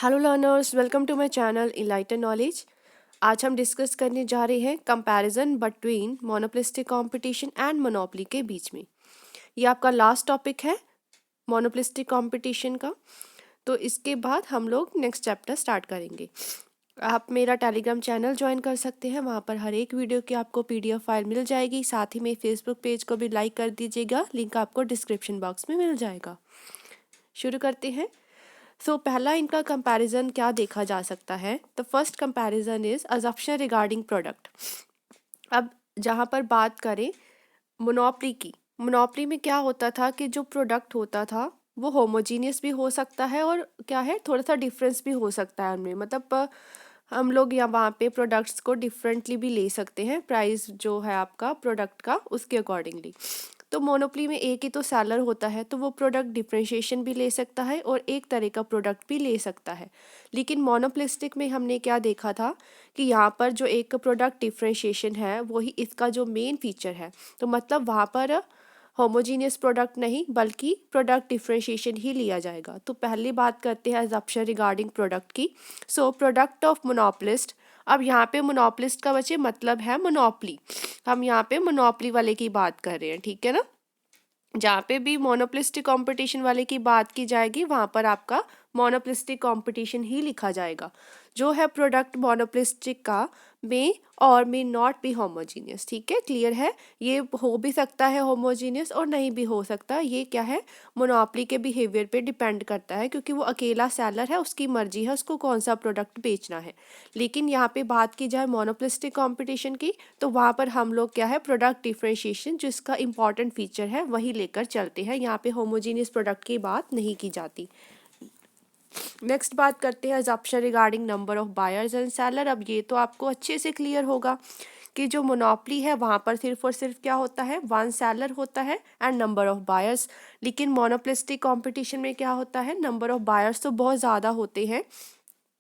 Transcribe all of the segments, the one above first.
Hello learners, welcome to my channel enlighten knowledge. आज हम discuss करने जा रहे हैं comparison between monopolistic competition and monopoly के बीच में। ये आपका लास्ट टॉपिक है मोनोपोलिस्टिक कंपटीशन का। तो इसके बाद हम लोग नेक्स्ट चैप्टर स्टार्ट करेंगे। आप मेरा टेलीग्राम चैनल ज्वाइन कर सकते हैं, वहाँ पर हर एक वीडियो की आपको पीडीएफ फाइल मिल जाएगी। साथ ही में फेसबुक पेज को भी लाइक कर दीजिएगा, लिंक आपको डिस्क्रिप्शन बॉक्स में मिल जाएगा। शुरू करते हैं। पहला इनका कंपैरिजन क्या देखा जा सकता है। The first comparison is assumption regarding product. अब जहाँ पर बात करें मोनोपोली की, मोनोपोली में क्या होता था कि जो प्रोडक्ट होता था वो होमोजीनियस भी हो सकता है और क्या है थोड़ा सा डिफरेंस भी हो सकता है उनमें। मतलब हम लोग या वहाँ पे प्रोडक्ट्स को डिफरेंटली भी ले सकते हैं, प्राइस जो है आपका प्रोडक्ट का उसके अकॉर्डिंगली। तो मोनोपोली में एक ही तो सेलर होता है, तो वो प्रोडक्ट डिफरेंशिएशन भी ले सकता है और एक तरह का प्रोडक्ट भी ले सकता है। लेकिन मोनोपोलिस्टिक में हमने क्या देखा था कि यहाँ पर जो एक प्रोडक्ट डिफरेंशिएशन है वही इसका जो मेन फीचर है। तो मतलब वहाँ पर होमोजीनियस प्रोडक्ट नहीं बल्कि प्रोडक्ट डिफरेंशिएशन ही लिया जाएगा। तो पहली बात करते हैं अजम्पशन रिगार्डिंग प्रोडक्ट की। Product of monopolist. अब यहाँ पे मोनोपोलिस्ट का बच्चे मतलब है मोनोपोली। हम यहाँ पे मोनोपोली वाले की बात कर रहे हैं, ठीक है ना। जहाँ पे भी मोनोपोलिस्टिक कंपटीशन वाले की बात की जाएगी वहाँ पर आपका मोनोपोलिस्टिक कंपटीशन ही लिखा जाएगा। जो है प्रोडक्ट मोनोपोलिस्टिक का मे और मे नॉट बी होमोजीनियस। ठीक है, क्लियर है। ये हो भी सकता है होमोजीनियस और नहीं भी हो सकता। ये क्या है मोनोपोली के बिहेवियर पे डिपेंड करता है, क्योंकि वो अकेला सेलर है, उसकी मर्जी है उसको कौन सा प्रोडक्ट बेचना है। लेकिन यहाँ पे बात की जाए मोनोपोलिस्टिक कंपटीशन की, तो वहाँ पर हम लोग क्या है प्रोडक्ट डिफरेंशिएशन जिसका इंपॉर्टेंट फीचर है वही लेकर चलते हैं। यहाँ पे होमोजीनियस प्रोडक्ट की बात नहीं की जाती। नेक्स्ट बात करते हैं assumption regarding number of buyers and seller. अब ये तो आपको अच्छे से क्लियर होगा कि जो मोनोपोली है वहाँ पर सिर्फ और सिर्फ क्या होता है, वन सेलर होता है एंड नंबर ऑफ बायर्स। लेकिन मोनोपोलिस्टिक कंपटीशन में क्या होता है, नंबर ऑफ बायर्स तो बहुत ज़्यादा होते हैं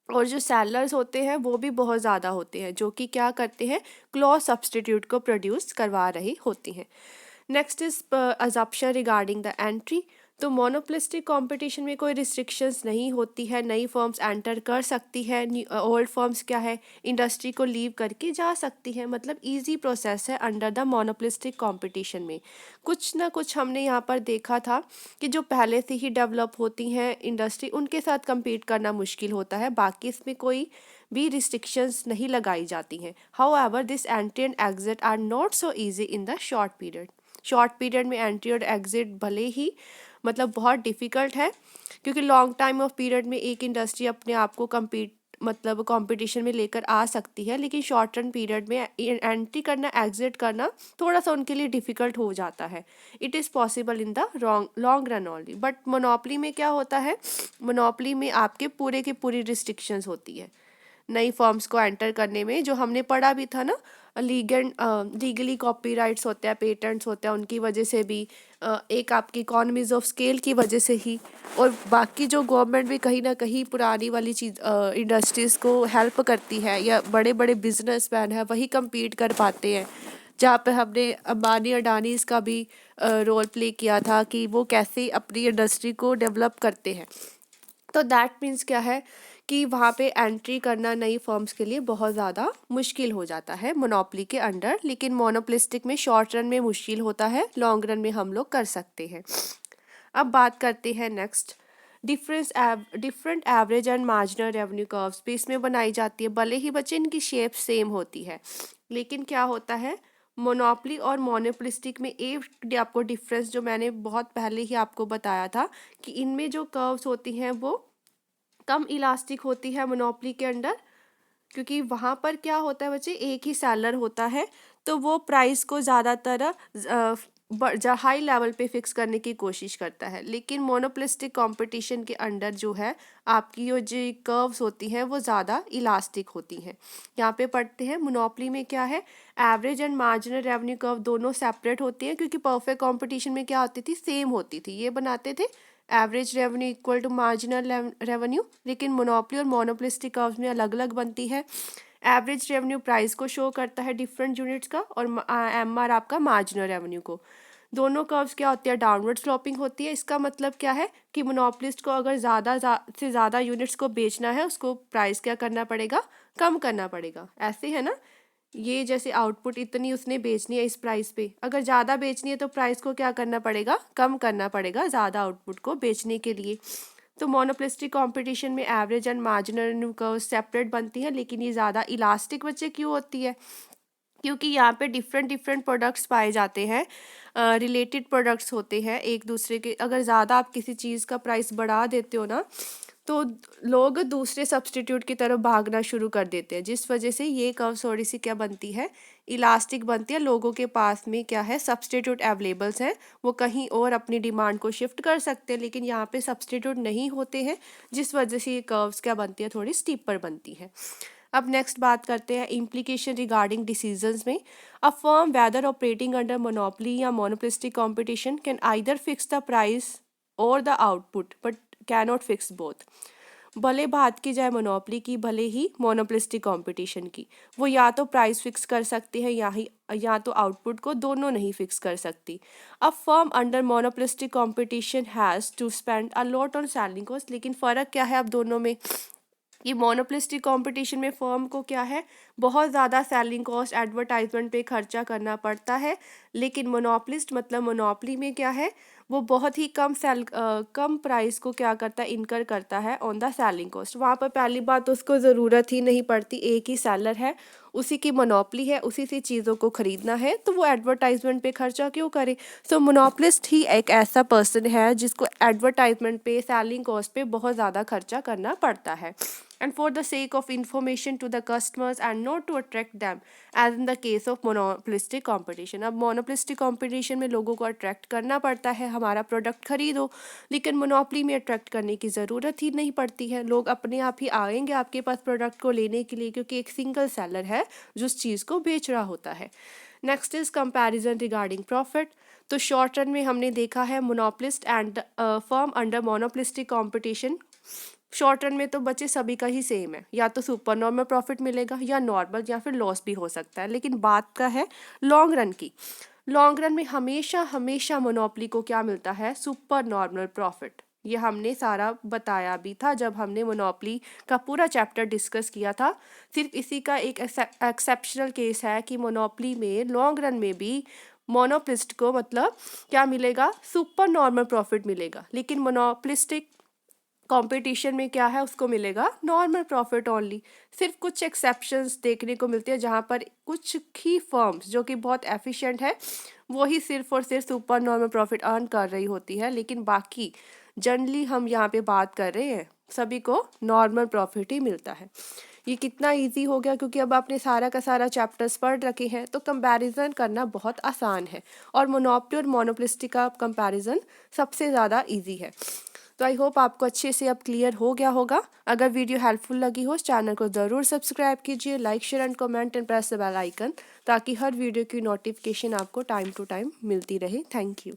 और जो सेलर्स होते हैं वो भी बहुत ज़्यादा होते हैं, जो कि क्या करते हैं क्लॉज सब्सटीट्यूट को प्रोड्यूस करवा रही होती हैं। Next is assumption regarding the entry. तो मोनोपोलिस्टिक कंपटीशन में कोई रिस्ट्रिक्शंस नहीं होती है, नई फर्म्स एंटर कर सकती है, ओल्ड फर्म्स क्या है इंडस्ट्री को लीव करके जा सकती है। मतलब इजी प्रोसेस है अंडर द मोनोपोलिस्टिक कंपटीशन में। कुछ ना कुछ हमने यहाँ पर देखा था कि जो पहले से ही डेवलप होती हैं इंडस्ट्री उनके साथ compete करना मुश्किल होता है, बाकी इसमें कोई भी रिस्ट्रिक्शंस नहीं लगाई जाती हैं। However this entry and exit are not so easy in the short period. Short period में एंट्री और एग्जिट भले ही मतलब बहुत डिफ़िकल्ट है, क्योंकि लॉन्ग टाइम ऑफ पीरियड में एक इंडस्ट्री अपने आप को compete मतलब कंपटीशन में लेकर आ सकती है, लेकिन शॉर्ट टर्म पीरियड में एंट्री करना एग्जिट करना थोड़ा सा उनके लिए डिफ़िकल्ट हो जाता है। It is possible in the long run only. But monopoly में क्या होता है, मोनोपोली में आपके पूरे की पूरी रिस्ट्रिक्शंस होती है नई फॉर्म्स को एंटर करने में। जो हमने पढ़ा भी था ना, लीगली कॉपीराइट्स होते हैं, पेटेंट्स होते हैं, उनकी वजह से भी एक आपकी इकोनॉमीज ऑफ स्केल की वजह से ही, और बाकी जो गवर्नमेंट भी कहीं ना कहीं पुरानी वाली चीज़ इंडस्ट्रीज़ को हेल्प करती है, या बड़े बड़े बिजनेसमैन हैं वही compete कर पाते हैं। जहाँ पे हमने अंबानी अडानीज़ का भी रोल प्ले किया था कि वो कैसे अपनी इंडस्ट्री को डेवलप करते हैं। तो दैट मीन्स क्या है कि वहाँ पे एंट्री करना नई फर्म्स के लिए बहुत ज़्यादा मुश्किल हो जाता है मोनोपोली के अंडर। लेकिन मोनोपोलिस्टिक में शॉर्ट रन में मुश्किल होता है, लॉन्ग रन में हम लोग कर सकते हैं। अब बात करते हैं next different average and marginal revenue curves भी इसमें बनाई जाती है। भले ही बच्चे इनकी शेप सेम होती है, लेकिन क्या होता है मोनोपोली और मोनोपोलिस्टिक में एक आपको डिफरेंस जो मैंने बहुत पहले ही आपको बताया था कि इनमें जो कर्व्स होती हैं वो कम इलास्टिक होती है मोनोपोली के अंडर, क्योंकि वहाँ पर क्या होता है बच्चे एक ही सेलर होता है, तो वो प्राइस को ज़्यादातर हाई लेवल पे फिक्स करने की कोशिश करता है। लेकिन मोनोपोलिस्टिक कंपटीशन के अंडर जो है आपकी जो कर्व्स होती हैं वो ज़्यादा इलास्टिक होती हैं। यहाँ पे पढ़ते हैं मोनोपोली में क्या है average and marginal revenue curve दोनों सेपरेट होती हैं, क्योंकि परफेक्ट कंपटीशन में क्या होती थी सेम होती थी, ये बनाते थे average revenue equal to marginal revenue. लेकिन मोनोपोली और मोनोपोलिस्टिक कर्व्स में अलग अलग बनती है। एवरेज रेवेन्यू प्राइस को शो करता है डिफरेंट यूनिट्स का, और एमआर आपका मार्जिनल रेवेन्यू को। दोनों कर्व्स क्या होती है, डाउनवर्ड स्लोपिंग होती है। इसका मतलब क्या है कि मोनोपोलिस्ट को अगर से ज़्यादा यूनिट्स को बेचना है, उसको प्राइस क्या करना पड़ेगा, कम करना पड़ेगा। ऐसे है ना, ये जैसे आउटपुट इतनी उसने बेचनी है इस प्राइस पे, अगर ज़्यादा बेचनी है तो प्राइस को क्या करना पड़ेगा, कम करना पड़ेगा ज़्यादा आउटपुट को बेचने के लिए। तो मोनोपोलिस्टिक कंपटीशन में average and marginal curve separate बनती है, लेकिन ये ज़्यादा इलास्टिक बच्चे क्यों होती है, क्योंकि यहाँ पे डिफरेंट प्रोडक्ट्स पाए जाते हैं, रिलेटेड प्रोडक्ट्स होते हैं एक दूसरे के। अगर ज़्यादा आप किसी चीज़ का प्राइस बढ़ा देते हो ना, तो लोग दूसरे सब्स्टिट्यूट की तरफ भागना शुरू कर देते हैं, जिस वजह से ये कर्व थोड़ी सी क्या बनती है, इलास्टिक बनती है। लोगों के पास में क्या है, सब्स्टिट्यूट अवेलेबल्स हैं, वो कहीं और अपनी डिमांड को शिफ्ट कर सकते हैं, लेकिन यहाँ पे सब्स्टिट्यूट नहीं होते हैं, जिस वजह से ये कर्व्स क्या बनती है, थोड़ी स्टीपर बनती है। अब नेक्स्ट बात करते हैं इम्प्लीकेशन रिगार्डिंग डिसीजंस में। A firm whether operating under monopoly या monopolistic competition can either fix the price और the output but cannot fix both. भले बात की जाए मोनोपोली की, भले ही मोनोपोलिस्टिक कंपटीशन की, वो या तो प्राइस फिक्स कर सकती है या तो आउटपुट को, दोनों नहीं फिक्स कर सकती। A firm under monopolistic competition has to spend a lot on selling cost. लेकिन फ़र्क क्या है अब दोनों में, ये मोनोपोलिस्टिक कंपटीशन में फर्म को क्या है, बहुत ज़्यादा सेलिंग कॉस्ट एडवर्टाइजमेंट पे खर्चा करना पड़ता है, लेकिन मोनोपोलिस्ट मतलब मोनोपोली में क्या है, वो बहुत ही कम प्राइस को क्या करता है, इनकर करता है ऑन द सेलिंग कॉस्ट। वहाँ पर पहली बात तो उसको ज़रूरत ही नहीं पड़ती, एक ही सेलर है, उसी की मोनोपोली है, उसी से चीज़ों को ख़रीदना है, तो वो एडवर्टाइजमेंट पे खर्चा क्यों करे। सो मोनोपोलिस्ट ही एक ऐसा पर्सन है जिसको एडवर्टाइजमेंट पे, सेलिंग कॉस्ट पे बहुत ज़्यादा खर्चा करना पड़ता है, and for the sake of information to the customers and not to attract them, as in the case of monopolistic competition। अब monopolistic competition में लोगों को अट्रैक्ट करना पड़ता है, हमारा प्रोडक्ट खरीदो, लेकिन मोनोपोली में अट्रैक्ट करने की ज़रूरत ही नहीं पड़ती है, लोग अपने आप ही आएंगे आपके पास प्रोडक्ट को लेने के लिए, क्योंकि एक सिंगल सेलर है जो उस चीज़ को बेच रहा होता है। Next is comparison regarding profit. तो शॉर्ट रन में हमने देखा है monopolist and firm under monopolistic competition, short run में तो बच्चे सभी का ही सेम है, या तो सुपर नॉर्मल प्रॉफिट मिलेगा या नॉर्मल, या फिर लॉस भी हो सकता है। लेकिन बात का है लॉन्ग रन की, लॉन्ग रन में हमेशा हमेशा मोनोपोली को क्या मिलता है, सुपर नॉर्मल प्रॉफिट। ये हमने सारा बताया भी था जब हमने मोनोपोली का पूरा चैप्टर डिस्कस किया था। सिर्फ इसी का एक एक्सेप्शनल केस है कि मोनोपोली में लॉन्ग रन में भी मोनोपोलिस्ट को मतलब क्या मिलेगा, सुपर नॉर्मल प्रॉफिट मिलेगा, लेकिन मोनोपोलिस्टिक कंपटीशन में क्या है, उसको मिलेगा नॉर्मल प्रॉफिट ओनली। सिर्फ कुछ एक्सेप्शंस देखने को मिलते हैं जहाँ पर कुछ ही फर्म्स जो कि बहुत एफिशिएंट है, वो ही सिर्फ और सिर्फ सुपर नॉर्मल प्रॉफिट अर्न कर रही होती है, लेकिन बाकी जनरली हम यहाँ पे बात कर रहे हैं सभी को नॉर्मल प्रॉफिट ही मिलता है। ये कितना इजी हो गया, क्योंकि अब आपने सारा का सारा चैप्टर्स पढ़ रखे हैं, तो कंपैरिजन करना बहुत आसान है, और मोनोपोली और मोनोपोलिस्टिक का कंपैरिजन सबसे ज़्यादा इजी है। तो आई होप आपको अच्छे से अब क्लियर हो गया होगा। अगर वीडियो हेल्पफुल लगी हो, चैनल को ज़रूर सब्सक्राइब कीजिए, like share and comment and press the bell icon, ताकि हर वीडियो की नोटिफिकेशन आपको टाइम टू टाइम मिलती रहे। Thank you.